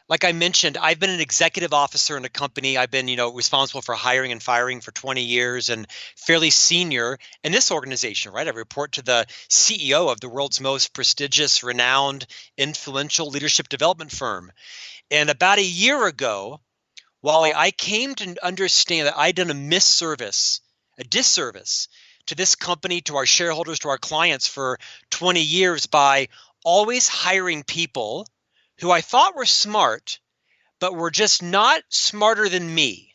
Like I mentioned, I've been an executive officer in a company. I've been, responsible for hiring and firing for 20 years and fairly senior in this organization, right? I report to the CEO of the world's most prestigious, renowned, influential leadership development firm. And about a year ago, Wally, I came to understand that I'd done a disservice to this company, to our shareholders, to our clients for 20 years by always hiring people who I thought were smart, but were just not smarter than me.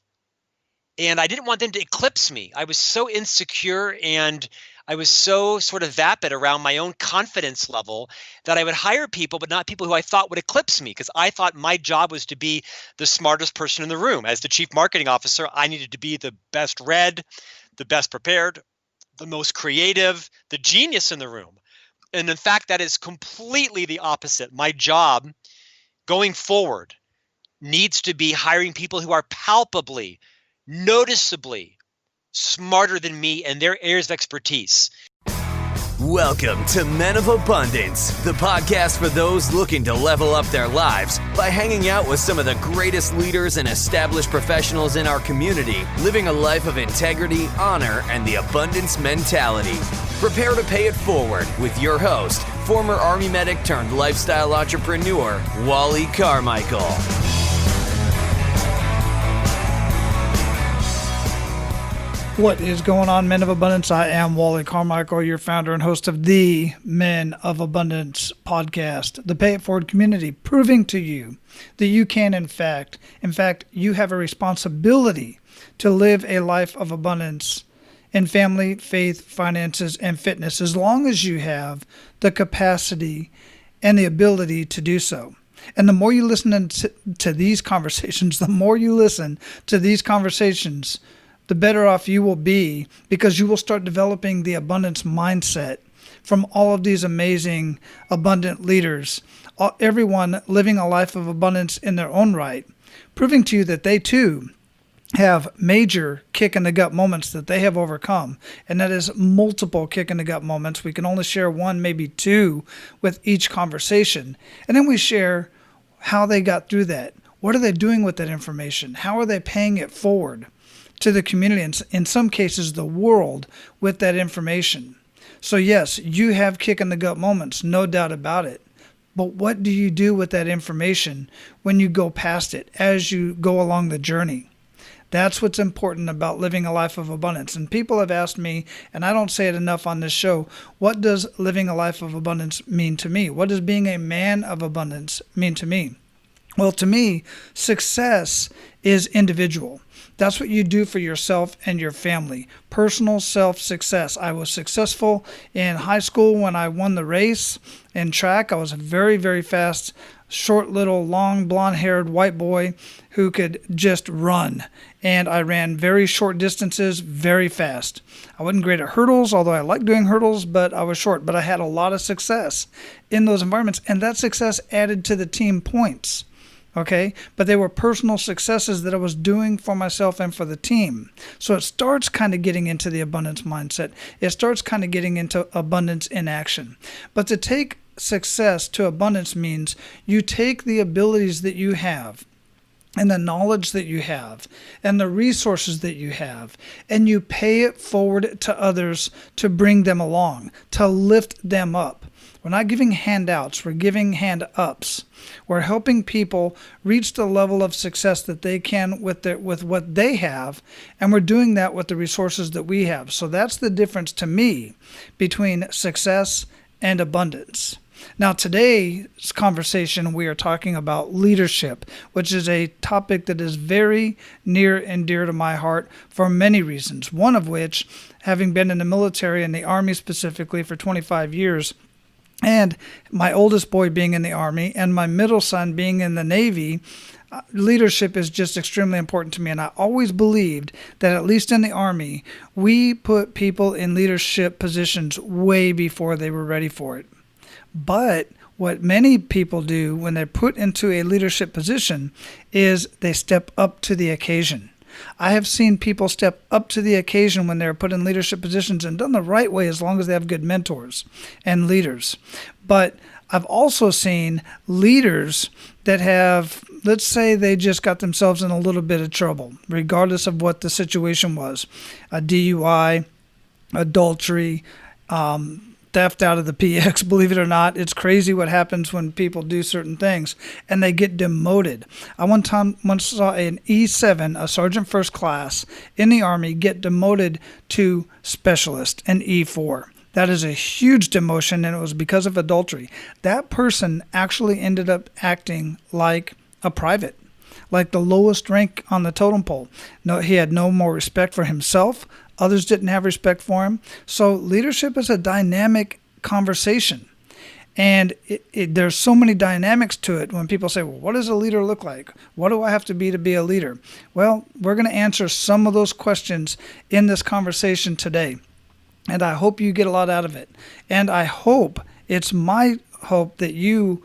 And I didn't want them to eclipse me. I was so insecure and I was so sort of vapid around my own confidence level that I would hire people, but not people who I thought would eclipse me, because I thought my job was to be the smartest person in the room. As the chief marketing officer, I needed to be the best read, the best prepared, the most creative, the genius in the room. And in fact, that is completely the opposite. My job going forward needs to be hiring people who are palpably, noticeably smarter than me in their areas of expertise. Welcome to Men of Abundance, the podcast for those looking to level up their lives by hanging out with some of the greatest leaders and established professionals in our community, living a life of integrity, honor, and the abundance mentality. Prepare to pay it forward with your host, former Army medic turned lifestyle entrepreneur, Wally Carmichael. What is going on, Men of Abundance? I am Wally Carmichael, your founder and host of the Men of Abundance podcast, the Pay It Forward community, proving to you that you can, in fact, you have a responsibility to live a life of abundance in family, faith, finances, and fitness, as long as you have the capacity and the ability to do so. And the more you listen to these conversations, the better off you will be, because you will start developing the abundance mindset from all of these amazing, abundant leaders, everyone living a life of abundance in their own right, proving to you that they too have major kick-in-the-gut moments that they have overcome, and that is multiple kick-in-the-gut moments. We can only share one, maybe two, with each conversation, and then we share how they got through that. What are they doing with that information? How are they paying it forward to the community, and in some cases the world, with that information? So yes, you have kick-in-the-gut moments, no doubt about it. But what do you do with that information when you go past it, as you go along the journey? That's what's important about living a life of abundance. And people have asked me, and I don't say it enough on this show, what does living a life of abundance mean to me? What does being a man of abundance mean to me? Well, to me, success is individual. That's what you do for yourself and your family. Personal self-success. I was successful in high school when I won the race in track. I was a very, very fast, short, little, long, blonde-haired white boy who could just run. And I ran very short distances very fast. I wasn't great at hurdles, although I liked doing hurdles, but I was short. But I had a lot of success in those environments, and that success added to the team points. Okay, but they were personal successes that I was doing for myself and for the team. So it starts kind of getting into the abundance mindset. It starts kind of getting into abundance in action. But to take success to abundance means you take the abilities that you have and the knowledge that you have and the resources that you have, and you pay it forward to others to bring them along, to lift them up. We're not giving handouts, we're giving hand-ups. We're helping people reach the level of success that they can with what they have, and we're doing that with the resources that we have. So that's the difference to me between success and abundance. Now, today's conversation, we are talking about leadership, which is a topic that is very near and dear to my heart for many reasons. One of which, having been in the military and the Army specifically for 25 years, and my oldest boy being in the Army and my middle son being in the Navy, leadership is just extremely important to me. And I always believed that, at least in the Army, we put people in leadership positions way before they were ready for it. But what many people do when they're put into a leadership position is they step up to the occasion. I have seen people step up to the occasion when they're put in leadership positions and done the right way, as long as they have good mentors and leaders. But I've also seen leaders that have let's say they just got themselves in a little bit of trouble, regardless of what the situation was, a DUI, adultery, theft out of the PX. Believe it or not, it's crazy what happens when people do certain things and they get demoted. I once saw an E7, a sergeant first class in the Army, get demoted to specialist, an E4. That is a huge demotion, and it was because of adultery. That person actually ended up acting like a private, like the lowest rank on the totem pole. No, he had no more respect for himself. Others didn't have respect for him. So leadership is a dynamic conversation. And there's so many dynamics to it when people say, well, what does a leader look like? What do I have to be a leader? Well, we're going to answer some of those questions in this conversation today. And I hope you get a lot out of it. And I hope, it's my hope that you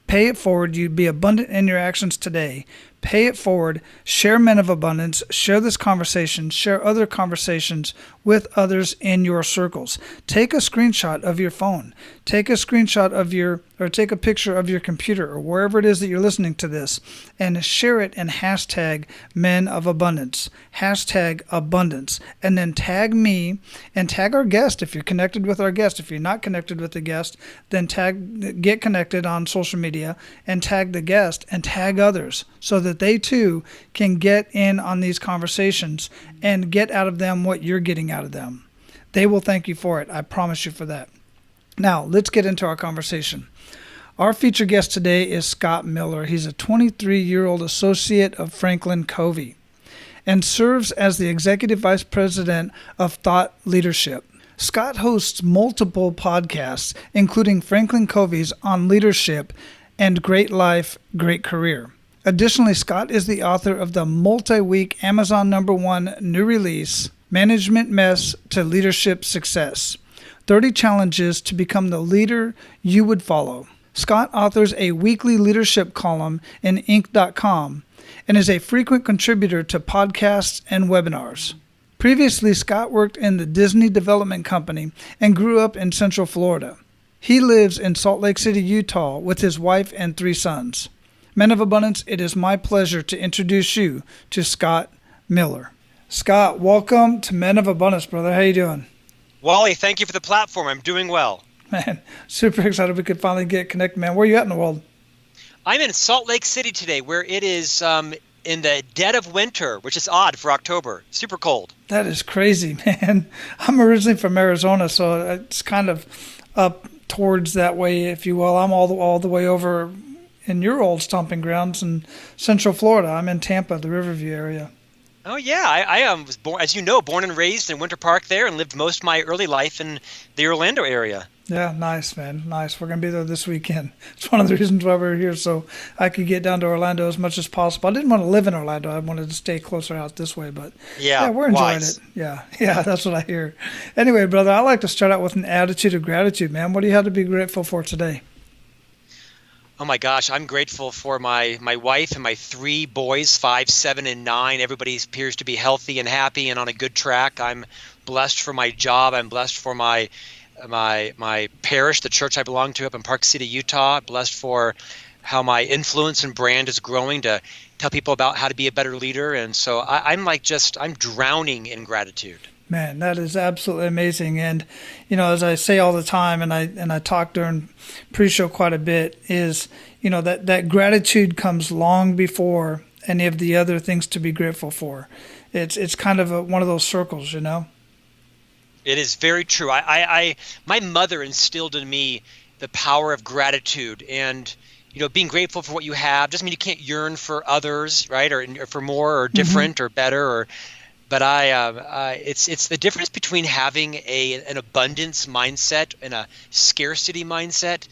pay it forward, you be abundant in your actions today. Pay it forward, share Men of Abundance, share this conversation, share other conversations with others in your circles. Take a screenshot of your phone. Take a screenshot of take a picture of your computer or wherever it is that you're listening to this and share it and hashtag Men of Abundance, hashtag abundance, and then tag me and tag our guest if you're connected with our guest. If you're not connected with the guest, then get connected on social media and tag the guest and tag others so that they too can get in on these conversations and get out of them what you're getting out of them. They will thank you for it. I promise you for that. Now, let's get into our conversation. Our featured guest today is Scott Miller. He's a 23-year-old associate of Franklin Covey and serves as the Executive Vice President of Thought Leadership. Scott hosts multiple podcasts, including Franklin Covey's On Leadership and Great Life, Great Career. Additionally, Scott is the author of the multi-week Amazon #1 new release, Management Mess to Leadership Success, 30 Challenges to Become the Leader You Would Follow. Scott authors a weekly leadership column in Inc.com and is a frequent contributor to podcasts and webinars. Previously, Scott worked in the Disney Development Company and grew up in Central Florida. He lives in Salt Lake City, Utah with his wife and 3 sons. Men of Abundance, it is my pleasure to introduce you to Scott Miller. Scott, welcome to Men of Abundance, brother. How you doing? Wally, thank you for the platform. I'm doing well. Man, super excited we could finally get connected, man. Where are you at in the world? I'm in Salt Lake City today, where it is in the dead of winter, which is odd for October. Super cold. That is crazy, man. I'm originally from Arizona, so it's kind of up towards that way, if you will. I'm all the way over in your old stomping grounds in Central Florida. I'm in Tampa, the Riverview area. Oh, yeah. I was born, as you know, born and raised in Winter Park there and lived most of my early life in the Orlando area. Yeah, nice, man. Nice. We're going to be there this weekend. It's one of the reasons why we're here, so I could get down to Orlando as much as possible. I didn't want to live in Orlando. I wanted to stay closer out this way, but yeah we're enjoying it. Yeah, that's what I hear. Anyway, brother, I like to start out with an attitude of gratitude, man. What do you have to be grateful for today? Oh my gosh, I'm grateful for my wife and my 3 boys, 5, 7, and 9. Everybody appears to be healthy and happy and on a good track. I'm blessed for my job. I'm blessed for my parish, the church I belong to up in Park City, Utah. Blessed for how my influence and brand is growing to tell people about how to be a better leader. And so I'm drowning in gratitude. Man, that is absolutely amazing. And, as I say all the time, and I talk during pre-show quite a bit, is, that gratitude comes long before any of the other things to be grateful for. It's kind of one of those circles, It is very true. My mother instilled in me the power of gratitude, and being grateful for what you have doesn't mean you can't yearn for others, right, or for more or different or better. But it's the difference between having an abundance mindset and a scarcity mindset.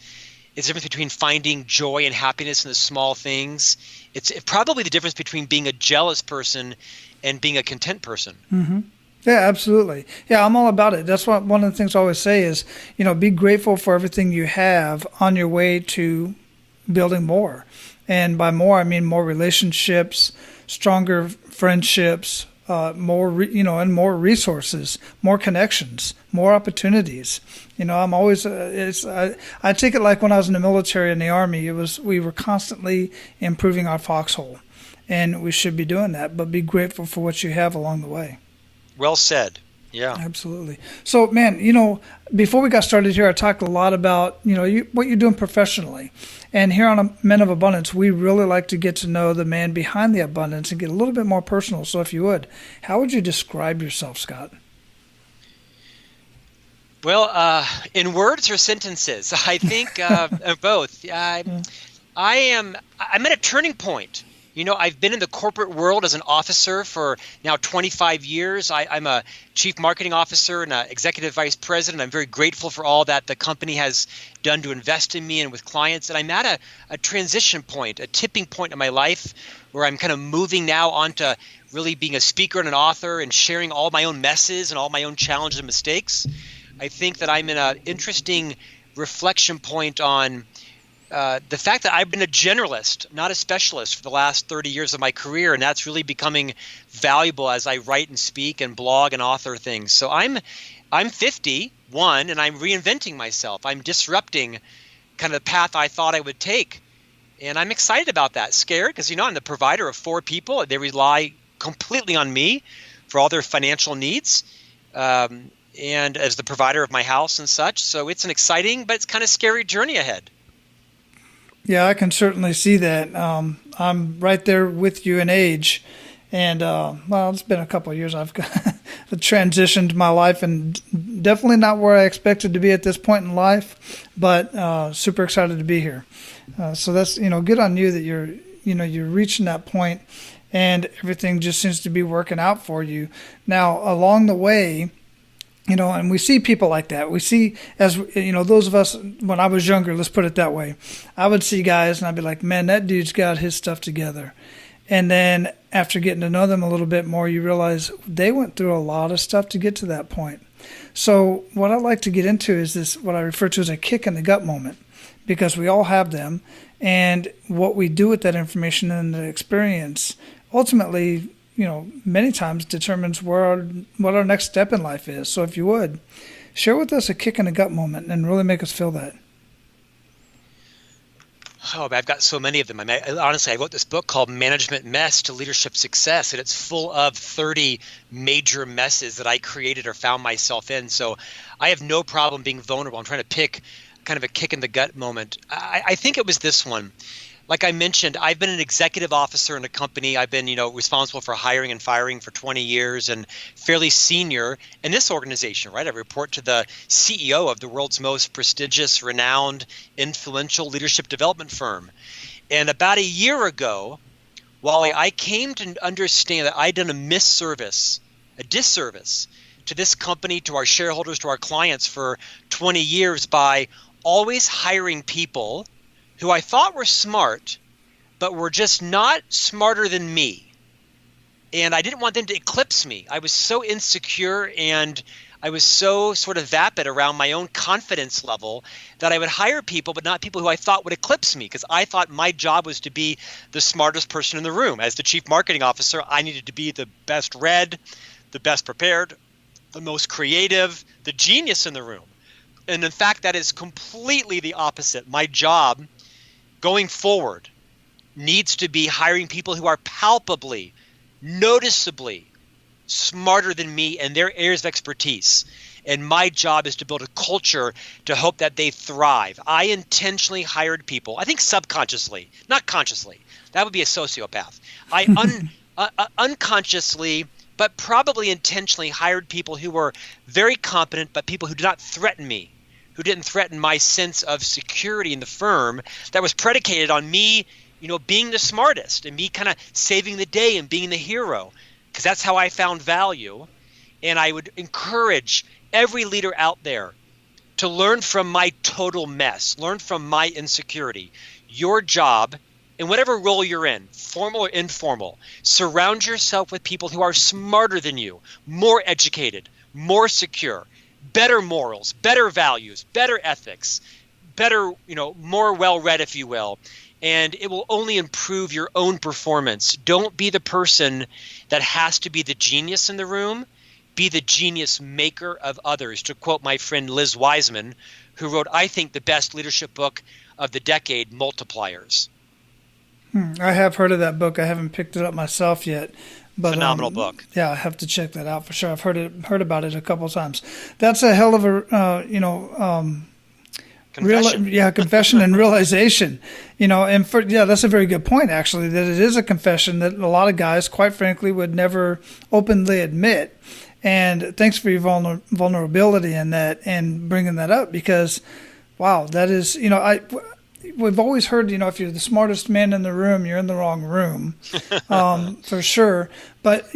It's the difference between finding joy and happiness in the small things. It's probably the difference between being a jealous person and being a content person. Mm-hmm. Yeah, absolutely. Yeah, I'm all about it. That's one of the things I always say is, be grateful for everything you have on your way to building more. And by more, I mean more relationships, stronger friendships, and more resources, more connections, more opportunities. I'm always I take it like when I was in the military and the Army. We were constantly improving our foxhole, and we should be doing that. But be grateful for what you have along the way. Well said. Yeah. Absolutely. So, man, before we got started here, I talked a lot about, what you're doing professionally. And here on Men of Abundance, we really like to get to know the man behind the abundance and get a little bit more personal. So if you would, how would you describe yourself, Scott? Well, in words or sentences? I think both. I'm at a turning point. I've been in the corporate world as an officer for now 25 years. I'm a chief marketing officer and an executive vice president. I'm very grateful for all that the company has done to invest in me and with clients. And I'm at a transition point, a tipping point in my life where I'm kind of moving now onto really being a speaker and an author and sharing all my own messes and all my own challenges and mistakes. I think that I'm in an interesting reflection point on the fact that I've been a generalist, not a specialist, for the last 30 years of my career, and that's really becoming valuable as I write and speak and blog and author things. So I'm 51, and I'm reinventing myself. I'm disrupting kind of the path I thought I would take, and I'm excited about that. Scared because I'm the provider of 4 people. They rely completely on me for all their financial needs, and as the provider of my house and such. So it's an exciting but it's kind of scary journey ahead. Yeah, I can certainly see that. I'm right there with you in age. And, it's been a couple of years. I've transitioned my life and definitely not where I expected to be at this point in life, but super excited to be here. So that's, good on you that you're reaching that point and everything just seems to be working out for you. Now, along the way, and we see people like that. We see, as those of us, when I was younger, let's put it that way, I would see guys and I'd be like, man, that dude's got his stuff together. And then after getting to know them a little bit more, you realize they went through a lot of stuff to get to that point. So what I'd like to get into is this, what I refer to as a kick in the gut moment, because we all have them. And what we do with that information and the experience ultimately many times determines what our next step in life is. So if you would, share with us a kick in the gut moment and really make us feel that. Oh, I've got so many of them. Honestly, I wrote this book called Management Mess to Leadership Success, and it's full of 30 major messes that I created or found myself in. So I have no problem being vulnerable. I'm trying to pick kind of a kick in the gut moment. I think it was this one. Like I mentioned, I've been an executive officer in a company. I've been, responsible for hiring and firing for 20 years and fairly senior in this organization, right? I report to the CEO of the world's most prestigious, renowned, influential leadership development firm. And about a year ago, Wally, I came to understand that I'd done a disservice to this company, to our shareholders, to our clients for 20 years by always hiring people who I thought were smart, but were just not smarter than me. And I didn't want them to eclipse me. I was so insecure and I was so sort of vapid around my own confidence level that I would hire people, but not people who I thought would eclipse me, because I thought my job was to be the smartest person in the room. As the chief marketing officer, I needed to be the best read, the best prepared, the most creative, the genius in the room. And in fact, that is completely the opposite. My job going forward needs to be hiring people who are palpably, noticeably smarter than me in their areas of expertise. And my job is to build a culture to hope that they thrive. I intentionally hired people, I think subconsciously, not consciously. That would be a sociopath. I unconsciously, but probably intentionally hired people who were very competent, but people who did not threaten me, who didn't threaten my sense of security in the firm, that was predicated on me, being the smartest and me kind of saving the day and being the hero, because that's how I found value. And I would encourage every leader out there to learn from my total mess, learn from my insecurity. Your job, in whatever role you're in, formal or informal, surround yourself with people who are smarter than you, more educated, more secure, better morals, better values, better ethics, better, more well-read, if you will. and it will only improve your own performance. Don't be the person that has to be the genius in the room. Be the genius maker of others. To quote my friend Liz Wiseman, who wrote, I think, the best leadership book of the decade, Multipliers. I have heard of that book. I haven't picked it up myself yet. But, phenomenal book. Yeah, I have to check that out for sure. I've heard about it a couple of times. That's a hell of a confession. Confession and realization. That's a very good point actually. That it is a confession that a lot of guys, quite frankly, would never openly admit. And thanks for your vulnerability in that and bringing that up because, wow, that is we've always heard, if you're the smartest man in the room, you're in the wrong room, for sure. But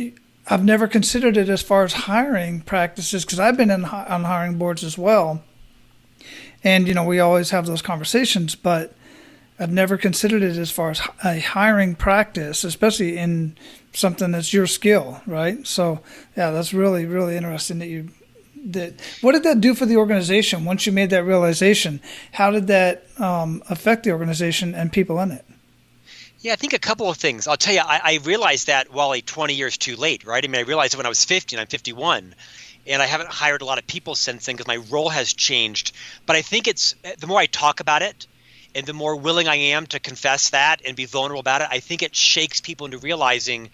I've never considered it as far as hiring practices because I've been on hiring boards as well. And, we always have those conversations, but I've never considered it as far as a hiring practice, especially in something that's your skill, right? So, yeah, that's really, really interesting that you did. What did that do for the organization once you made that realization? How did that affect the organization and people in it? Yeah, I think a couple of things. I'll tell you, I realized that, 20 years too late, right? I mean, I realized it when I was 50 and I'm 51. And I haven't hired a lot of people since then because my role has changed. But I think it's the more I talk about it and the more willing I am to confess that and be vulnerable about it, I think it shakes people into realizing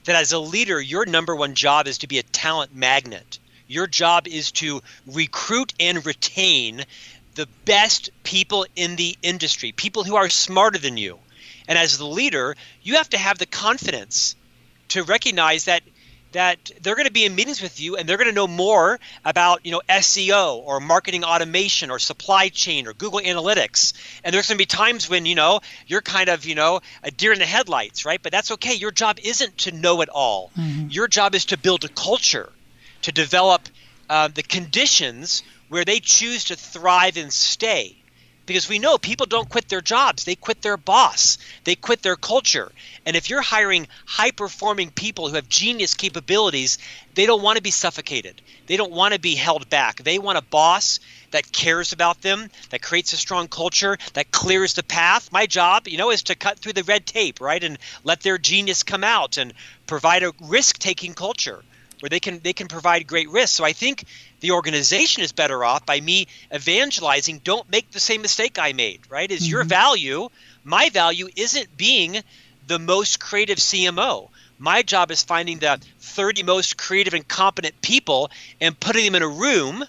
that as a leader, your number one job is to be a talent magnet. Your job is to recruit and retain the best people in the industry, people who are smarter than you. And as the leader, you have to have the confidence to recognize that they're going to be in meetings with you and they're going to know more about, SEO or marketing automation or supply chain or Google Analytics. And there's going to be times when, you're kind of, a deer in the headlights, right? But that's okay. Your job isn't to know it all. Mm-hmm. Your job is to build a culture, to develop the conditions where they choose to thrive and stay. Because we know people don't quit their jobs. They quit their boss. They quit their culture. And if you're hiring high-performing people who have genius capabilities, they don't want to be suffocated. They don't want to be held back. They want a boss that cares about them, that creates a strong culture, that clears the path. My job, is to cut through the red tape, right, and let their genius come out and provide a risk-taking culture where they can provide great risk. So I think the organization is better off by me evangelizing, don't make the same mistake I made, right? Is your value, my value isn't being the most creative CMO. My job is finding the 30 most creative and competent people and putting them in a room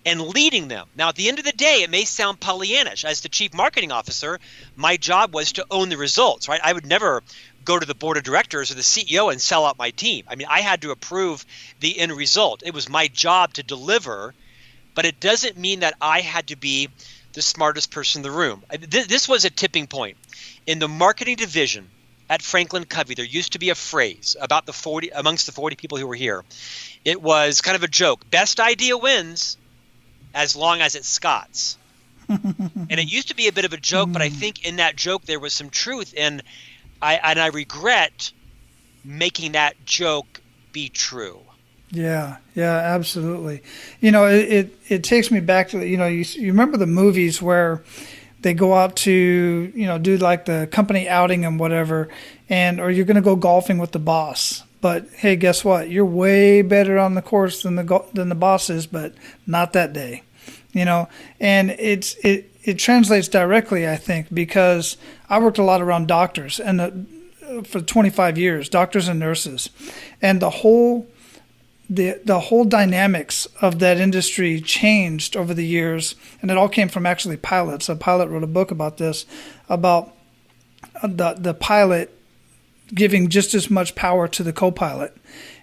and leading them. Now, at the end of the day, it may sound Pollyannish. As the chief marketing officer, my job was to own the results, right? I would never go to the board of directors or the CEO and sell out my team. I mean, I had to approve the end result. It was my job to deliver, but it doesn't mean that I had to be the smartest person in the room. This was a tipping point. In the marketing division at Franklin Covey, there used to be a phrase about amongst the 40 people who were here. It was kind of a joke. Best idea wins as long as it's Scott's. And it used to be a bit of a joke, but I think in that joke there was some truth. And I regret making that joke be true. Yeah, absolutely. It takes me back to, you remember the movies where they go out to, do like the company outing and whatever, or you're going to go golfing with the boss. But hey, guess what? You're way better on the course than the boss is, but not that day. And it translates directly, I think, because I worked a lot around doctors and for 25 years, doctors and nurses, and the whole dynamics of that industry changed over the years, and it all came from actually pilots. A pilot wrote a book about this, about the pilot giving just as much power to the co-pilot,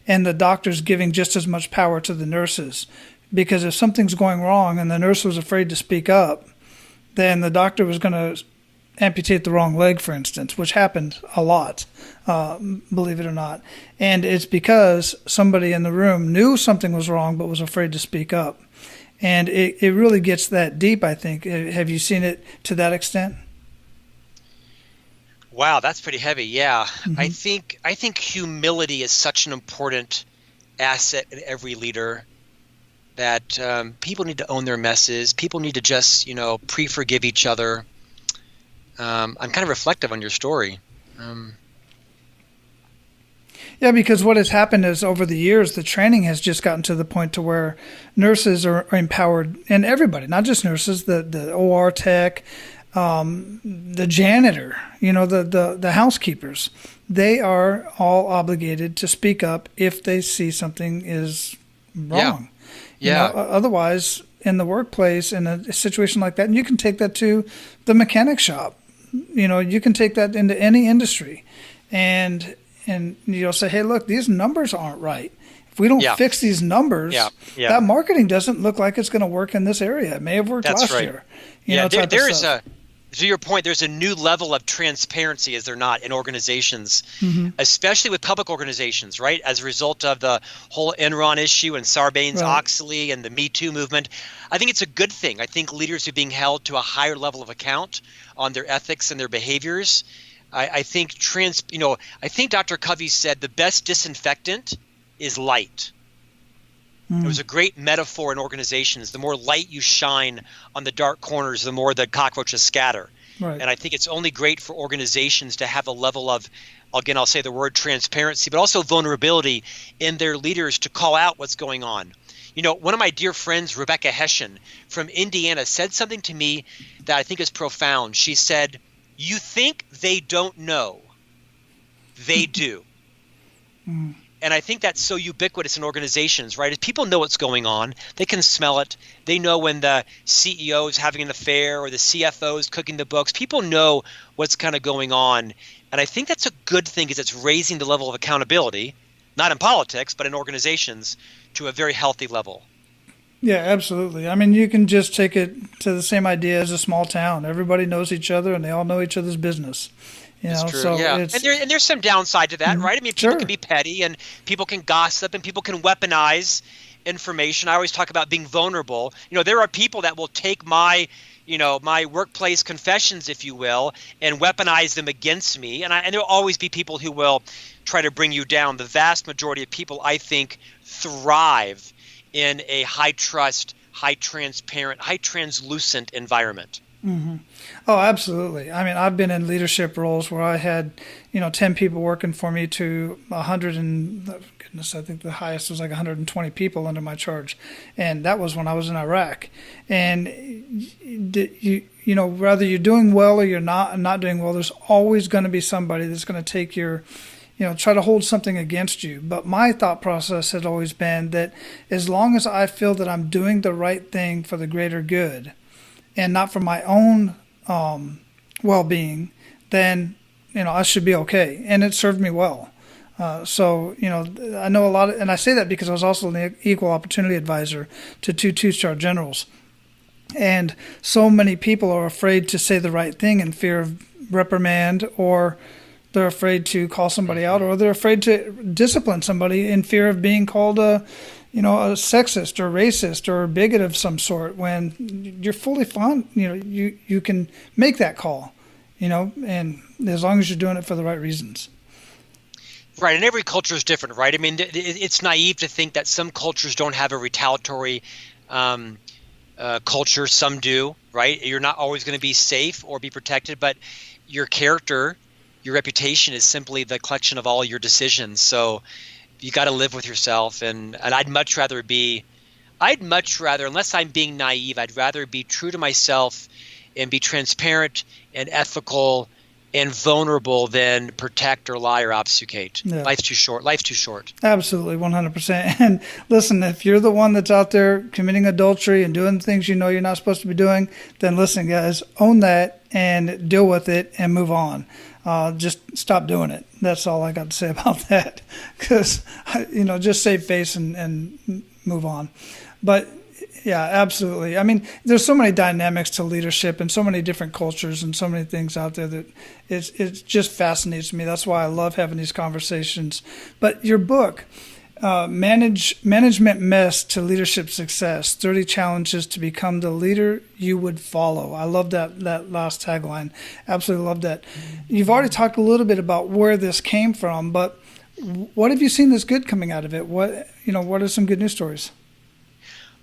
and the doctors giving just as much power to the nurses. Because if something's going wrong and the nurse was afraid to speak up, then the doctor was going to amputate the wrong leg, for instance, which happened a lot, believe it or not. And it's because somebody in the room knew something was wrong but was afraid to speak up. And it really gets that deep, I think. Have you seen it to that extent? Wow, that's pretty heavy. Yeah. Mm-hmm. I think humility is such an important asset in every leader, that people need to own their messes. People need to just, pre-forgive each other. I'm kind of reflective on your story. Um, Yeah, because what has happened is over the years, the training has just gotten to the point to where nurses are empowered, and everybody, not just nurses, the OR tech, the janitor, the housekeepers, they are all obligated to speak up if they see something is yeah, wrong. yeah, Otherwise, in the workplace, in a situation like that, and you can take that to the mechanic shop. You can take that into any industry, and say, hey, look, these numbers aren't right. If we don't yeah, fix these numbers, yeah, yeah. that marketing doesn't look like it's going to work in this area. It may have worked That's last right. year. Yeah, Type of there is stuff. to your point, there's a new level of transparency, is there not, in organizations, Mm-hmm. especially with public organizations, right? As a result of the whole Enron issue and Right. Sarbanes-Oxley and the Me Too movement. I think it's a good thing. I think leaders are being held to a higher level of account on their ethics and their behaviors. I think I think Dr. Covey said the best disinfectant is light. It Mm. was a great metaphor in organizations. The more light you shine on the dark corners, the more the cockroaches scatter. Right. And I think it's only great for organizations to have a level of, again, I'll say the word transparency, but also vulnerability in their leaders to call out what's going on. One of my dear friends, Rebecca Hession from Indiana, said something to me that I think is profound. She said, "You think they don't know, they do." Mm. And I think that's so ubiquitous in organizations, right? If people know what's going on, they can smell it. They know when the CEO is having an affair or the CFO is cooking the books. People know what's kind of going on. And I think that's a good thing because it's raising the level of accountability, not in politics, but in organizations, to a very healthy level. Yeah, absolutely. I mean, you can just take it to the same idea as a small town. Everybody knows each other, and they all know each other's business. It's true, So yeah. it's And there's some downside to that, right? I mean, people can sure. be petty and people can gossip and people can weaponize information. I always talk about being vulnerable. There are people that will take my workplace confessions, if you will, and weaponize them against me. And there'll always be people who will try to bring you down. The vast majority of people, I think, thrive in a high trust, high transparent, high translucent environment. Hmm. Oh, absolutely. I mean, I've been in leadership roles where I had, 10 people working for me to 100 and, goodness, I think the highest was like 120 people under my charge. And that was when I was in Iraq. And whether you're doing well or you're not doing well, there's always going to be somebody that's going to take your, try to hold something against you. But my thought process has always been that as long as I feel that I'm doing the right thing for the greater good, and not for my own well-being, then I should be okay. And it served me well. I know a lot of, and I say that because I was also the equal opportunity advisor to two-star generals. And so many people are afraid to say the right thing in fear of reprimand, or they're afraid to call somebody out, or they're afraid to discipline somebody in fear of being called a sexist or racist or a bigot of some sort, when you're fully fine, you can make that call, and as long as you're doing it for the right reasons. Right, and every culture is different, right? I mean, it's naive to think that some cultures don't have a retaliatory culture. Some do, right? You're not always going to be safe or be protected, but your character, your reputation is simply the collection of all your decisions. So you got to live with yourself, and I'd much rather, unless I'm being naive, I'd rather be true to myself and be transparent and ethical and vulnerable than protect or lie or obfuscate. Yeah. Life's too short. Life's too short. Absolutely, 100%. And listen, if you're the one that's out there committing adultery and doing things you're not supposed to be doing, then listen, guys, own that and deal with it and move on. Just stop doing it. That's all I got to say about that. Because, just save face and move on. But yeah, absolutely. I mean, there's so many dynamics to leadership and so many different cultures and so many things out there that it just fascinates me. That's why I love having these conversations. But your book, Management Mess to Leadership Success, 30 Challenges to Become the Leader You Would Follow. I love that last tagline. Absolutely love that. You've already talked a little bit about where this came from, but what have you seen that's good coming out of it? What are some good news stories?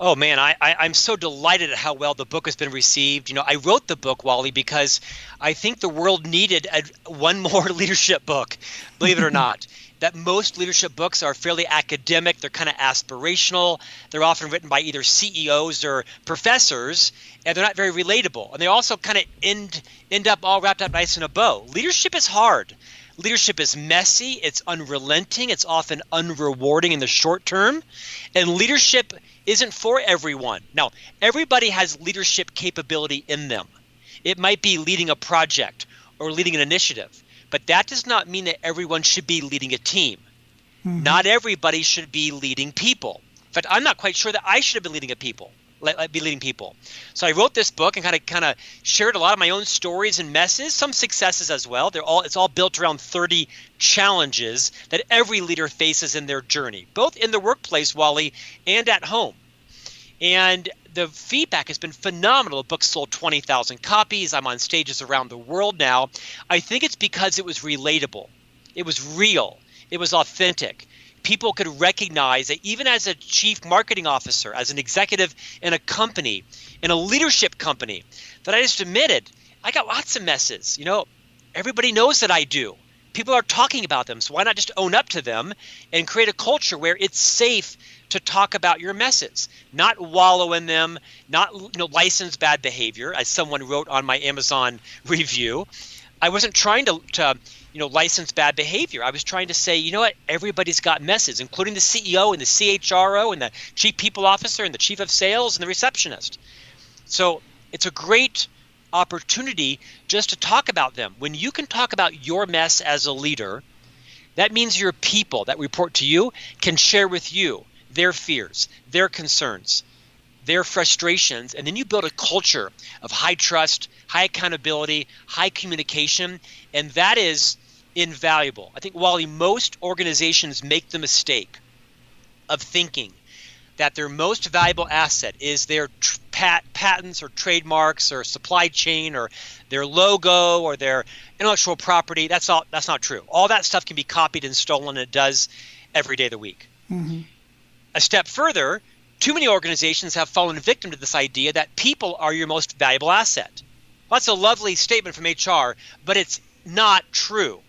Oh man, I'm so delighted at how well the book has been received. I wrote the book, Wally, because I think the world needed one more leadership book, believe it or not. That most leadership books are fairly academic, they're kind of aspirational, they're often written by either CEOs or professors, and they're not very relatable. And they also kind of end up all wrapped up nice in a bow. Leadership is hard. Leadership is messy, it's unrelenting, it's often unrewarding in the short term, and leadership isn't for everyone. Now, everybody has leadership capability in them. It might be leading a project or leading an initiative, but that does not mean that everyone should be leading a team. Not everybody should be leading people. In fact, I'm not quite sure that I should have been leading people. So I wrote this book and kind of shared a lot of my own stories and messes, some successes as well. It's all built around 30 challenges that every leader faces in their journey, both in the workplace, Wally, and at home. And the feedback has been phenomenal. The book sold 20,000 copies. I'm on stages around the world now. I think it's because it was relatable. It was real. It was authentic. People could recognize that even as a chief marketing officer, as an executive in a company, in a leadership company, that I just admitted, I got lots of messes. Everybody knows that I do. People are talking about them, so why not just own up to them and create a culture where it's safe to talk about your messes, not wallow in them, not license bad behavior, as someone wrote on my Amazon review. I wasn't trying to license bad behavior. I was trying to say, you know what, everybody's got messes, including the CEO and the CHRO and the chief people officer and the chief of sales and the receptionist. So it's a great opportunity just to talk about them. When you can talk about your mess as a leader, that means your people that report to you can share with you their fears, their concerns, their frustrations, and then you build a culture of high trust, high accountability, high communication, and that is invaluable. I think, Wally, most organizations make the mistake of thinking that their most valuable asset is their patents or trademarks or supply chain or their logo or their intellectual property. That's not true. All that stuff can be copied and stolen, and it does every day of the week. A step further, too many organizations have fallen victim to this idea that people are your most valuable asset. Well, that's a lovely statement from HR, but it's not true.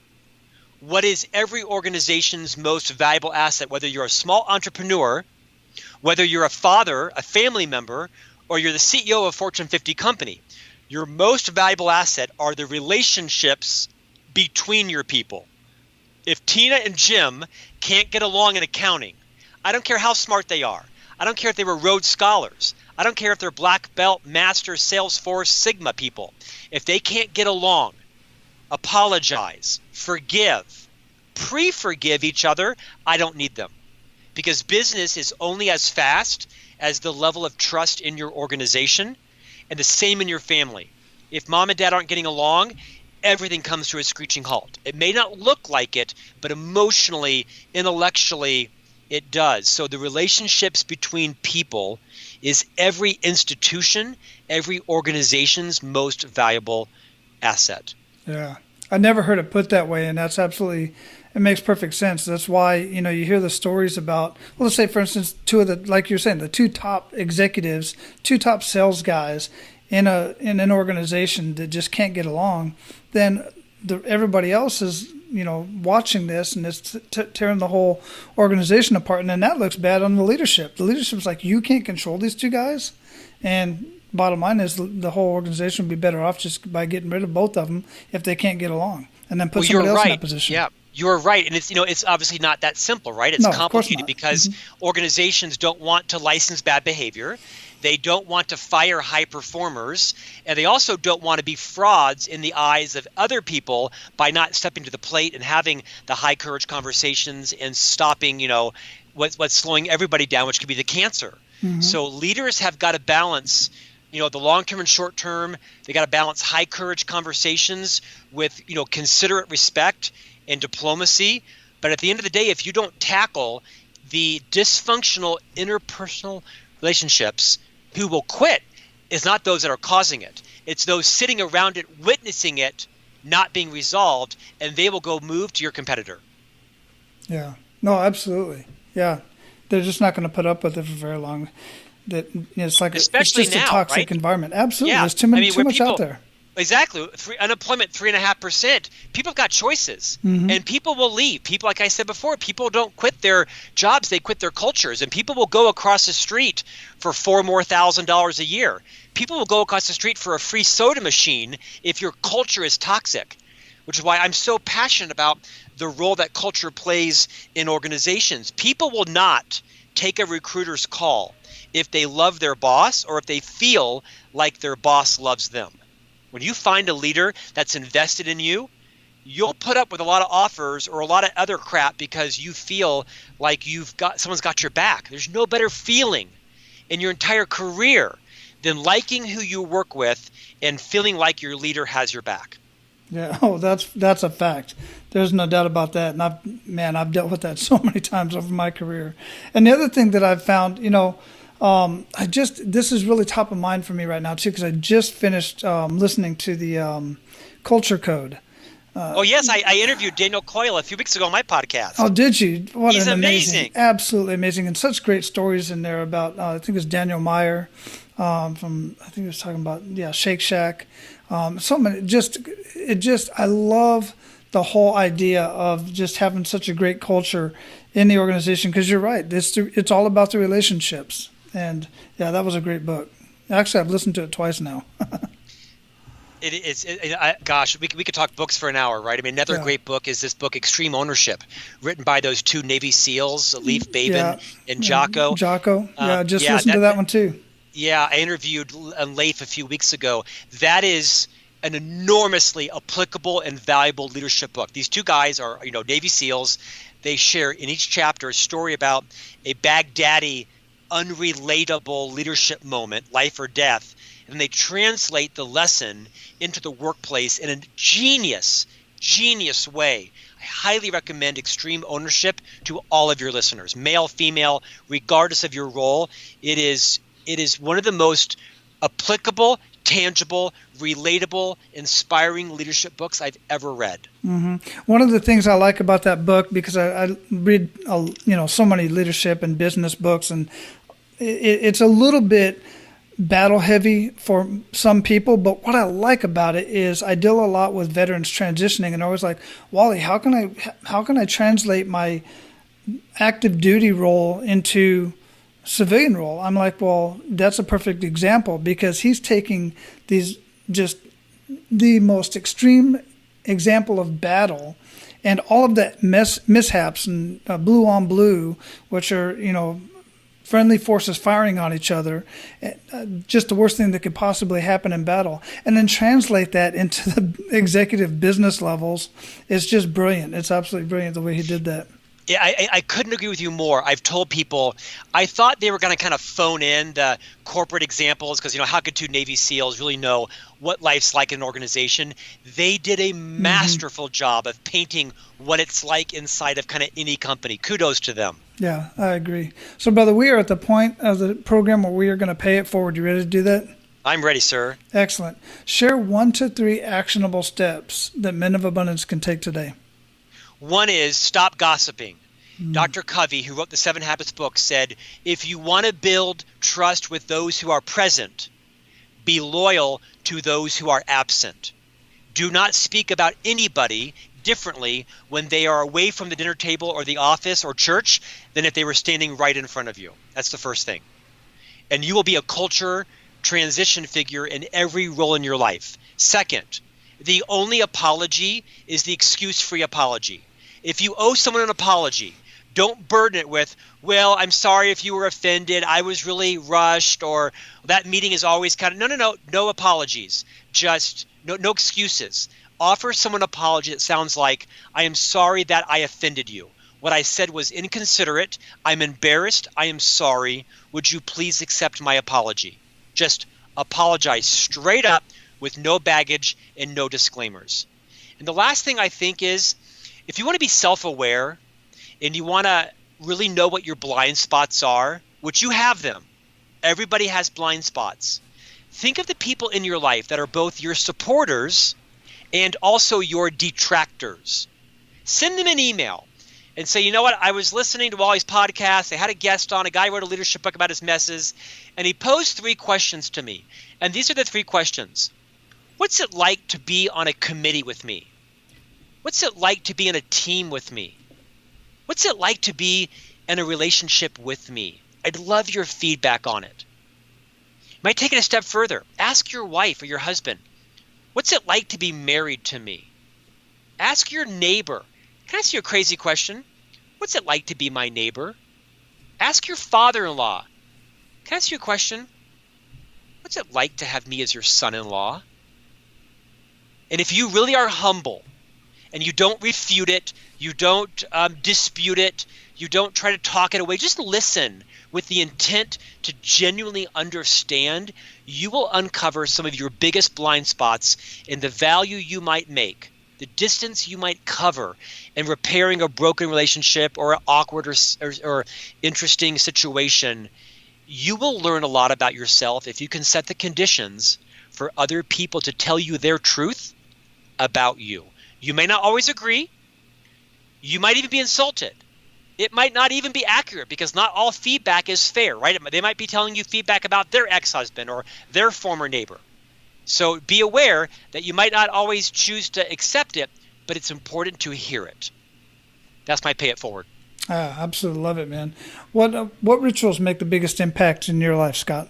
What is every organization's most valuable asset, whether you're a small entrepreneur, whether you're a father, a family member, or you're the CEO of a Fortune 50 company? Your most valuable asset are the relationships between your people. If Tina and Jim can't get along in accounting, I don't care how smart they are. I don't care if they were Rhodes Scholars. I don't care if they're black belt, master, Salesforce, Sigma people. If they can't get along, apologize, forgive, pre-forgive each other, I don't need them. Because business is only as fast as the level of trust in your organization, and the same in your family. If mom and dad aren't getting along, everything comes to a screeching halt. It may not look like it, but emotionally, intellectually, it does. So the relationships between people is every institution, every organization's most valuable asset. Yeah. I never heard it put that way, and that's absolutely, it makes perfect sense. That's why, you hear the stories about, well, let's say, for instance, like you're saying, the two top executives, two top sales guys in an organization that just can't get along, then everybody else is, watching this, and it's tearing the whole organization apart. And then that looks bad on the leadership. The leadership's like, you can't control these two guys. And bottom line is the whole organization would be better off just by getting rid of both of them if they can't get along, and then put somebody else in that position. Yeah. You're right. And it's obviously not that simple, right? It's complicated because organizations don't want to license bad behavior. They don't want to fire high performers, and they also don't want to be frauds in the eyes of other people by not stepping to the plate and having the high courage conversations and stopping, what's slowing everybody down, which could be the cancer. So leaders have got to balance, the long-term and short-term. They got to balance high courage conversations with, considerate respect and diplomacy. But at the end of the day, if you don't tackle the dysfunctional interpersonal relationships, who will quit is not those that are causing it. It's those sitting around it, witnessing it not being resolved, and they will go move to your competitor. Yeah. No, absolutely. Yeah. They're just not going to put up with it for very long. that it's like it's especially just a now, toxic right? environment. Absolutely, Yeah, there's too I many mean, too where much out people there. exactly unemployment 3.5%. People have got choices, Mm-hmm. and people will leave. People, like I said before, people don't quit their jobs; they quit their cultures, and people will go across the street for $4,000 a year. People will go across the street for a free soda machine if your culture is toxic, which is why I'm so passionate about the role that culture plays in organizations. People will not take a recruiter's call if they love their boss or if they feel like their boss loves them. When you find a leader that's invested in you, you'll put up with a lot of offers or a lot of other crap because you feel like someone's got your back. There's no better feeling in your entire career than liking who you work with and feeling like your leader has your back. Yeah, oh, that's a fact. There's no doubt about that. And I've dealt with that so many times over my career. And the other thing that I've found, this is really top of mind for me right now too, because I just finished listening to the Culture Code. Oh yes, I interviewed Daniel Coyle a few weeks ago on my podcast. Oh, did you? What He's an amazing. Absolutely amazing, and such great stories in there about. I think it was Daniel Meyer from. I think he was talking about Shake Shack. So many. I love the whole idea of just having such a great culture in the organization, because you're right. It's all about the relationships, and yeah, that was a great book. Actually, I've listened to it twice now. It is. Gosh, we could talk books for an hour, right? I mean, another great book is this book, Extreme Ownership, written by those two Navy SEALs, Leif Babin and Jocko. Jocko, listened to that one too. Yeah, I interviewed Leif a few weeks ago. That is an enormously applicable and valuable leadership book. These two guys are, Navy SEALs. They share in each chapter a story about a Baghdadi, unrelatable leadership moment, life or death. And they translate the lesson into the workplace in a genius way. I highly recommend Extreme Ownership to all of your listeners, male, female, regardless of your role. It is one of the most applicable, tangible, relatable, inspiring leadership books I've ever read. Mm-hmm. One of the things I like about that book, because I read so many leadership and business books, and it's a little bit battle heavy for some people, but what I like about it is I deal a lot with veterans transitioning, and I was like, Wally, how can I translate my active duty role into civilian role? I'm like, well, that's a perfect example, because he's taking these just the most extreme example of battle and all of the mishaps and blue on blue, which are friendly forces firing on each other, just the worst thing that could possibly happen in battle, and then translate that into the executive business levels. It's just brilliant. It's absolutely brilliant the way he did that. Yeah, I couldn't agree with you more. I've told people, I thought they were going to kind of phone in the corporate examples because, how could two Navy SEALs really know what life's like in an organization? They did a masterful job of painting what it's like inside of kind of any company. Kudos to them. Yeah, I agree. So, brother, we are at the point of the program where we are going to pay it forward. You ready to do that? I'm ready, sir. Excellent. Share 1 to 3 actionable steps that men of abundance can take today. One is stop gossiping. Dr. Covey, who wrote the 7 Habits book, said, if you want to build trust with those who are present, be loyal to those who are absent. Do not speak about anybody differently when they are away from the dinner table or the office or church than if they were standing right in front of you. That's the first thing. And you will be a culture transition figure in every role in your life. Second, the only apology is the excuse-free apology. If you owe someone an apology, don't burden it with, well, I'm sorry if you were offended, I was really rushed, or that meeting is always kind of, no apologies. Just no excuses. Offer someone an apology that sounds like, I am sorry that I offended you. What I said was inconsiderate. I'm embarrassed. I am sorry. Would you please accept my apology? Just apologize straight up with no baggage and no disclaimers. And the last thing I think is, if you want to be self-aware and you want to really know what your blind spots are, which you have them, everybody has blind spots. Think of the people in your life that are both your supporters and also your detractors. Send them an email and say, you know what, I was listening to Wally's podcast. They had a guest on, a guy who wrote a leadership book about his messes, and he posed 3 questions to me. And these are the 3 questions. What's it like to be on a committee with me? What's it like to be in a team with me? What's it like to be in a relationship with me? I'd love your feedback on it. You might take it a step further. Ask your wife or your husband, what's it like to be married to me? Ask your neighbor. Can I ask you a crazy question? What's it like to be my neighbor? Ask your father-in-law. Can I ask you a question? What's it like to have me as your son-in-law? And if you really are humble and you don't refute it, you don't dispute it, you don't try to talk it away, just listen with the intent to genuinely understand, you will uncover some of your biggest blind spots in the value you might make, the distance you might cover in repairing a broken relationship or an awkward or interesting situation. You will learn a lot about yourself if you can set the conditions for other people to tell you their truth about you. You may not always agree. You might even be insulted. It might not even be accurate because not all feedback is fair, right? They might be telling you feedback about their ex-husband or their former neighbor. So be aware that you might not always choose to accept it, but it's important to hear it. That's my pay it forward. I absolutely love it, man. What rituals make the biggest impact in your life, Scott?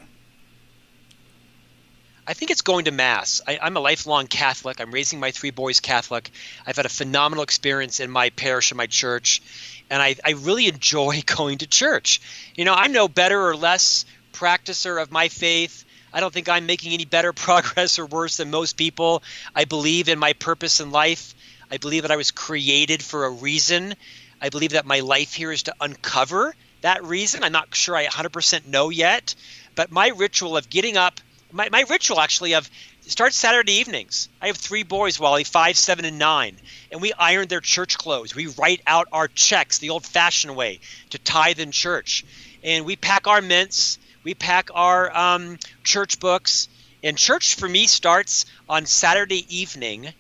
I think it's going to Mass. I'm a lifelong Catholic. I'm raising my 3 boys Catholic. I've had a phenomenal experience in my parish and my church, and I really enjoy going to church. You know, I'm no better or less practicer of my faith. I don't think I'm making any better progress or worse than most people. I believe in my purpose in life. I believe that I was created for a reason. I believe that my life here is to uncover that reason. I'm not sure I 100% know yet, but my ritual of getting up, my ritual actually of starts Saturday evenings. I have 3 boys, Wally, 5, 7, and 9, and we iron their church clothes. We write out our checks the old-fashioned way to tithe in church, and we pack our mints. We pack our church books, and church for me starts on Saturday evening,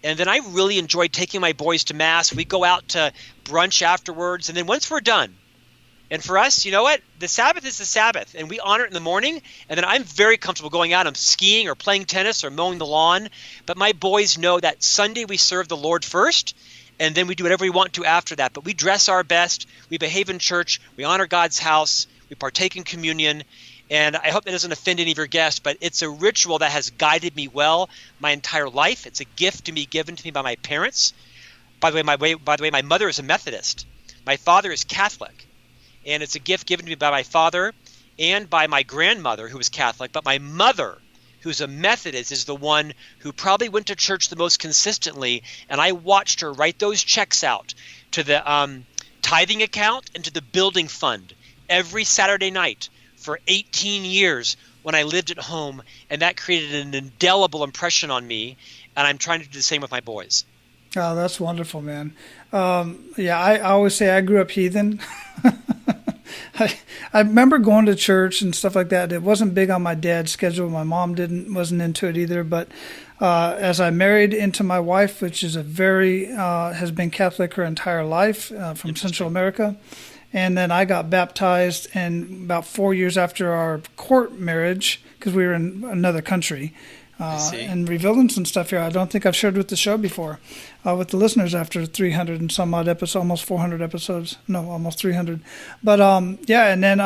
and then I really enjoy taking my boys to Mass. We go out to brunch afterwards, and then once we're done, and for us, you know what? The Sabbath is the Sabbath, and we honor it in the morning, and then I'm very comfortable going out. I'm skiing or playing tennis or mowing the lawn, but my boys know that Sunday we serve the Lord first, and then we do whatever we want to after that. But we dress our best, we behave in church, we honor God's house, we partake in communion, and I hope that doesn't offend any of your guests, but it's a ritual that has guided me well my entire life. It's a gift to me given to me by my parents. By the way, my mother is a Methodist. My father is Catholic. And it's a gift given to me by my father and by my grandmother, who was Catholic. But my mother, who's a Methodist, is the one who probably went to church the most consistently. And I watched her write those checks out to the tithing account and to the building fund every Saturday night for 18 years when I lived at home. And that created an indelible impression on me. And I'm trying to do the same with my boys. Oh, that's wonderful, man. I always say I grew up heathen. I remember going to church and stuff like that. It wasn't big on my dad's schedule. My mom wasn't into it either. But as I married into my wife, which is has been Catholic her entire life from Central America, and then I got baptized, and about 4 years after our court marriage, because we were in another country, and revealing some stuff here I don't think I've shared with the show before, with the listeners after 300 and some odd episodes, almost 400 episodes. No, almost 300. But and then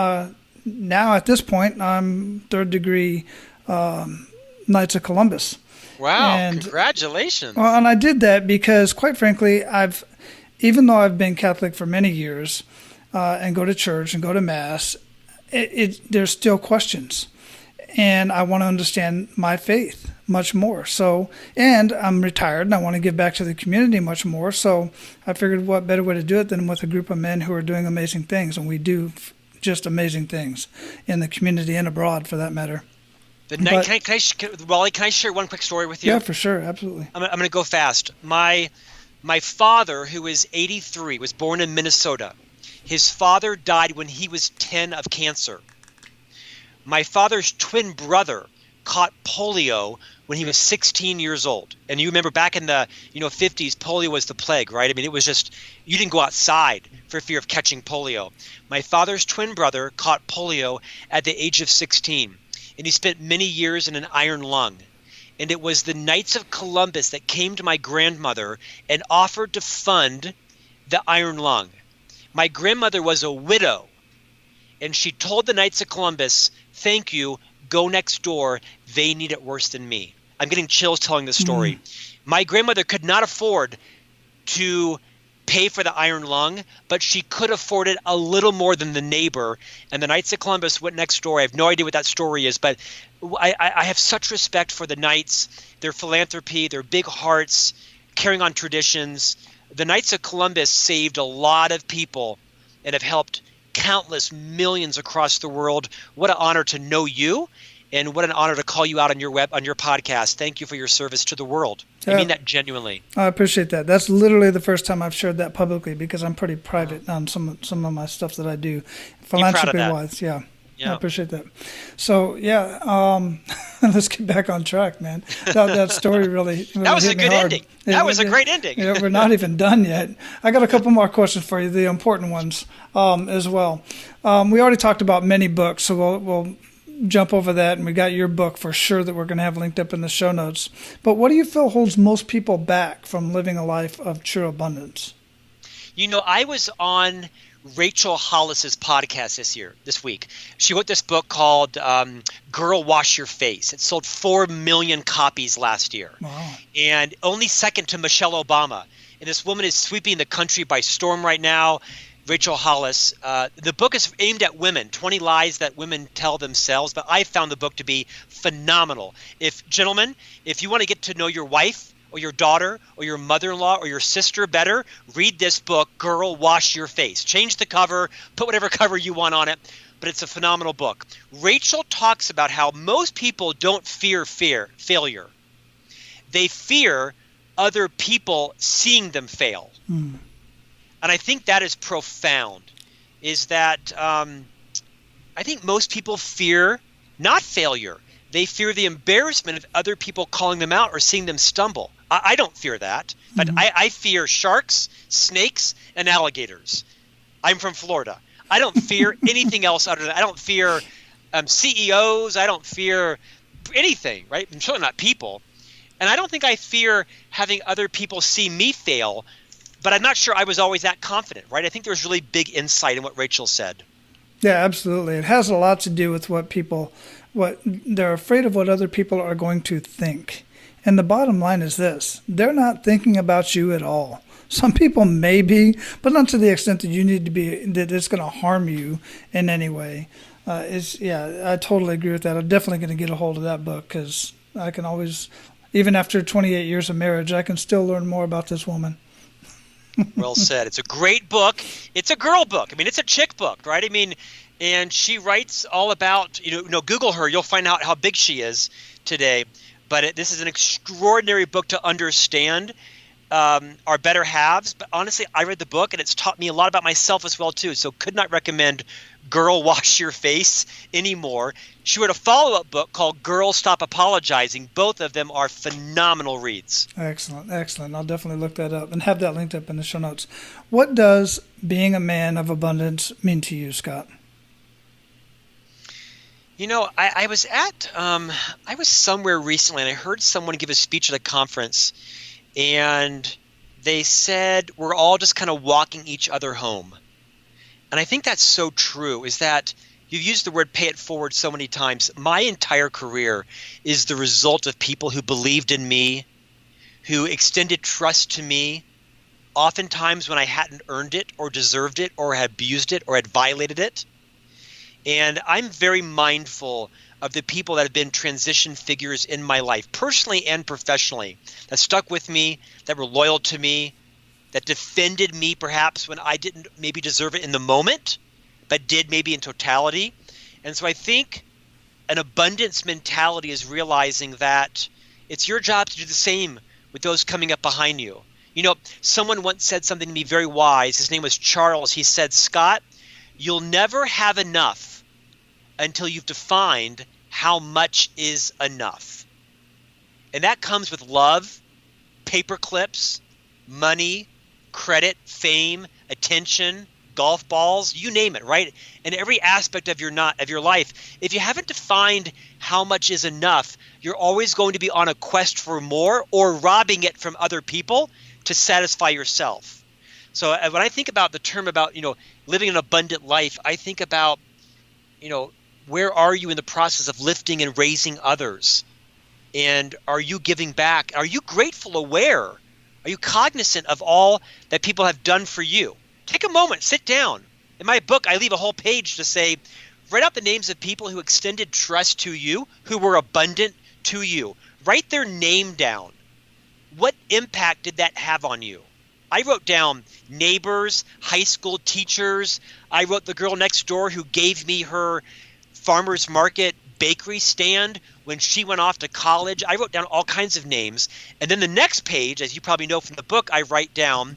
now at this point, I'm 3rd degree Knights of Columbus. Wow, and, congratulations. Well, and I did that because, quite frankly, even though I've been Catholic for many years and go to church and go to Mass, there's still questions. And I want to understand my faith much more. So, and I'm retired and I want to give back to the community much more. So I figured what better way to do it than with a group of men who are doing amazing things. And we do just amazing things in the community and abroad, for that matter. Wally, can I share one quick story with you? Yeah, for sure. Absolutely. I'm going to go fast. My father, who is 83, was born in Minnesota. His father died when he was 10 of cancer. My father's twin brother caught polio when he was 16 years old. And you remember back in the 50s, polio was the plague, right? I mean, it was just, you didn't go outside for fear of catching polio. My father's twin brother caught polio at the age of 16, and he spent many years in an iron lung. And it was the Knights of Columbus that came to my grandmother and offered to fund the iron lung. My grandmother was a widow, and she told the Knights of Columbus, "Thank you, go next door, they need it worse than me." I'm getting chills telling this story. My grandmother could not afford to pay for the iron lung, but she could afford it a little more than the neighbor. And the Knights of Columbus went next door. I have no idea what that story is, but I have such respect for the Knights, their philanthropy, their big hearts, carrying on traditions. The Knights of Columbus saved a lot of people and have helped countless millions across the world. What an honor to know you, and what an honor to call you out on your podcast. Thank you for your service to the world. I mean that genuinely. I appreciate that. That's literally the first time I've shared that publicly, because I'm pretty private on some of my stuff that I do, philanthropy-wise. Yeah. I appreciate that. So, let's get back on track, man. That story really that was hit a good ending. That was a great ending. We're not even done yet. I got a couple more questions for you, the important ones as well. We already talked about many books, so we'll jump over that, and we got your book for sure that we're going to have linked up in the show notes. But what do you feel holds most people back from living a life of true abundance? I was on Rachel Hollis's podcast this week. She wrote this book called Girl Wash Your Face. It sold 4 million copies last year. Wow. And only second to Michelle Obama. And this woman is sweeping the country by storm right now. Rachel Hollis. The book is aimed at women, 20 lies that women tell themselves, but I found the book to be phenomenal. Gentlemen, if you want to get to know your wife or your daughter or your mother-in-law or your sister better, read this book, Girl Wash Your Face. Change the cover, put whatever cover you want on it, but it's a phenomenal book. Rachel talks about how most people don't fear failure. They fear other people seeing them fail. And I think that is profound, is that I think most people fear not failure. They fear the embarrassment of other people calling them out or seeing them stumble. I don't fear that, but I fear sharks, snakes, and alligators. I'm from Florida. I don't fear anything else other than I don't fear CEOs. I don't fear anything, right? I'm certainly not people. And I don't think I fear having other people see me fail, but I'm not sure I was always that confident, right? I think there's really big insight in what Rachel said. Yeah, absolutely. It has a lot to do with what they're afraid of what other people are going to think. And the bottom line is this: they're not thinking about you at all. Some people may be, but not to the extent that you need to be, that it's going to harm you in any way. I totally agree with that. I'm definitely going to get a hold of that book, because I can always, even after 28 years of marriage, I can still learn more about this woman. Well said. It's a great book. It's a girl book. I mean, it's a chick book, right? I mean, and she writes all about, Google her. You'll find out how big she is today. But this is an extraordinary book to understand our better halves. But honestly, I read the book, and it's taught me a lot about myself as well, too. So could not recommend Girl Wash Your Face anymore. She wrote a follow-up book called Girl Stop Apologizing. Both of them are phenomenal reads. Excellent. I'll definitely look that up and have that linked up in the show notes. What does being a man of abundance mean to you, Scott? I was somewhere recently, and I heard someone give a speech at a conference, and they said we're all just kind of walking each other home. And I think that's so true, is that you've used the word pay it forward so many times. My entire career is the result of people who believed in me, who extended trust to me, oftentimes when I hadn't earned it or deserved it or had abused it or had violated it. And I'm very mindful of the people that have been transition figures in my life, personally and professionally, that stuck with me, that were loyal to me, that defended me perhaps when I didn't maybe deserve it in the moment, but did maybe in totality. And so I think an abundance mentality is realizing that it's your job to do the same with those coming up behind you. Someone once said something to me very wise. His name was Charles. He said, "Scott, you'll never have enough until you've defined how much is enough." And that comes with love, paper clips, money, credit, fame, attention, golf balls, you name it, right? In every aspect of your life, if you haven't defined how much is enough, you're always going to be on a quest for more or robbing it from other people to satisfy yourself. So when I think about the term about, living an abundant life, I think about, where are you in the process of lifting and raising others? And are you giving back? Are you grateful, aware? Are you cognizant of all that people have done for you? Take a moment, sit down. In my book, I leave a whole page to say, write out the names of people who extended trust to you, who were abundant to you. Write their name down. What impact did that have on you? I wrote down neighbors, high school teachers. I wrote the girl next door who gave me her farmer's market bakery stand when she went off to college. I wrote down all kinds of names. And then the next page, as you probably know from the book, I write down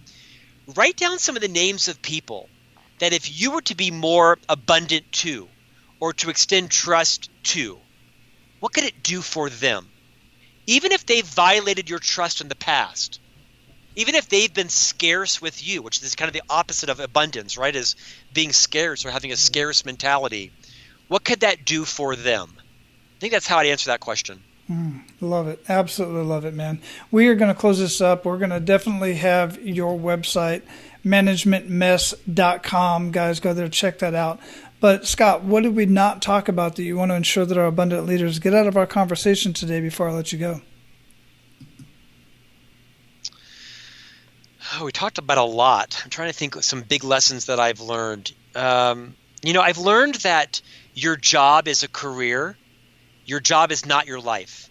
some of the names of people that if you were to be more abundant to or to extend trust to, what could it do for them? Even if they've violated your trust in the past, even if they've been scarce with you, which is kind of the opposite of abundance, right, is being scarce or having a scarce mentality, what could that do for them? I think that's how I'd answer that question. Love it. Absolutely love it, man. We are going to close this up. We're going to definitely have your website, managementmess.com. Guys, go there, check that out. But Scott, what did we not talk about that you want to ensure that our abundant leaders get out of our conversation today before I let you go? Oh, we talked about a lot. I'm trying to think of some big lessons that I've learned. I've learned that your job is a career. Your job is not your life.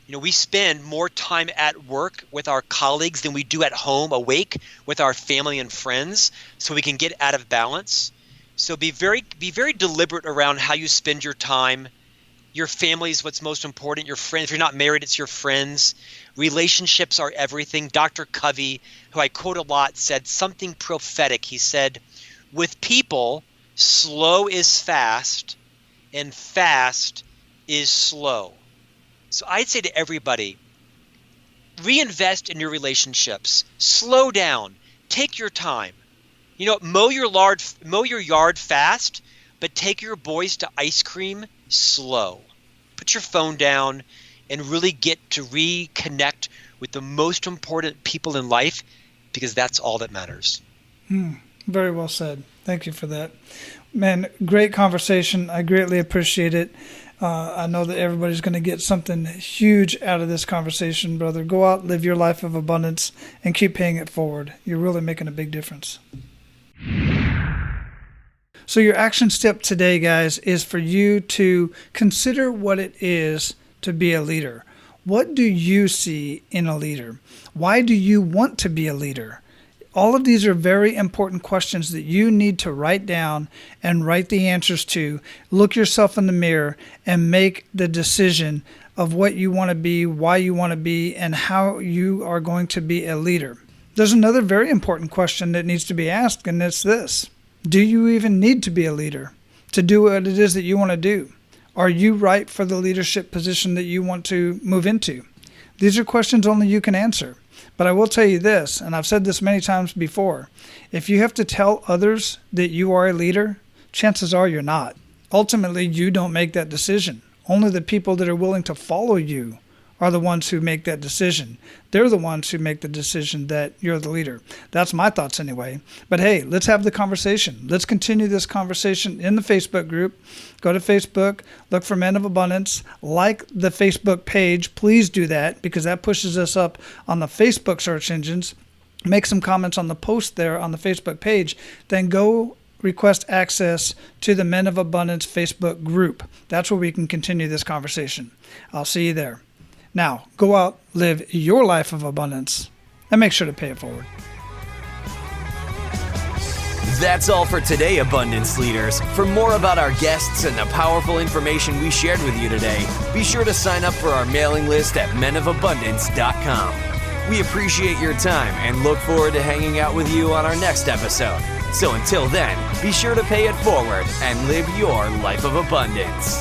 We spend more time at work with our colleagues than we do at home, awake with our family and friends, so we can get out of balance. So be very deliberate around how you spend your time. Your family is what's most important. Your friends, if you're not married, it's your friends. Relationships are everything. Dr. Covey, who I quote a lot, said something prophetic. He said, with people, slow is fast and fast is slow. So I'd say to everybody, reinvest in your relationships. Slow down. Take your time. Mow your yard fast, but take your boys to ice cream slow. Put your phone down and really get to reconnect with the most important people in life, because that's all that matters. Very well said. Thank you for that. Man, great conversation. I greatly appreciate it. I know that everybody's going to get something huge out of this conversation, brother. Go out, live your life of abundance, and keep paying it forward. You're really making a big difference. So your action step today, guys, is for you to consider what it is to be a leader. What do you see in a leader? Why do you want to be a leader? All of these are very important questions that you need to write down and write the answers to. Look yourself in the mirror and make the decision of what you want to be, why you want to be, and how you are going to be a leader. There's another very important question that needs to be asked, and it's this. Do you even need to be a leader to do what it is that you want to do? Are you right for the leadership position that you want to move into? These are questions only you can answer. But I will tell you this, and I've said this many times before, if you have to tell others that you are a leader, chances are you're not. Ultimately, you don't make that decision. Only the people that are willing to follow you are the ones who make that decision. They're the ones who make the decision that you're the leader. That's my thoughts anyway. But hey, let's have the conversation. Let's continue this conversation in the Facebook group. Go to Facebook, look for Men of Abundance, like the Facebook page. Please do that, because that pushes us up on the Facebook search engines. Make some comments on the post there on the Facebook page. Then go request access to the Men of Abundance Facebook group. That's where we can continue this conversation. I'll see you there. Now, go out, live your life of abundance, and make sure to pay it forward. That's all for today, Abundance Leaders. For more about our guests and the powerful information we shared with you today, be sure to sign up for our mailing list at menofabundance.com. We appreciate your time and look forward to hanging out with you on our next episode. So until then, be sure to pay it forward and live your life of abundance.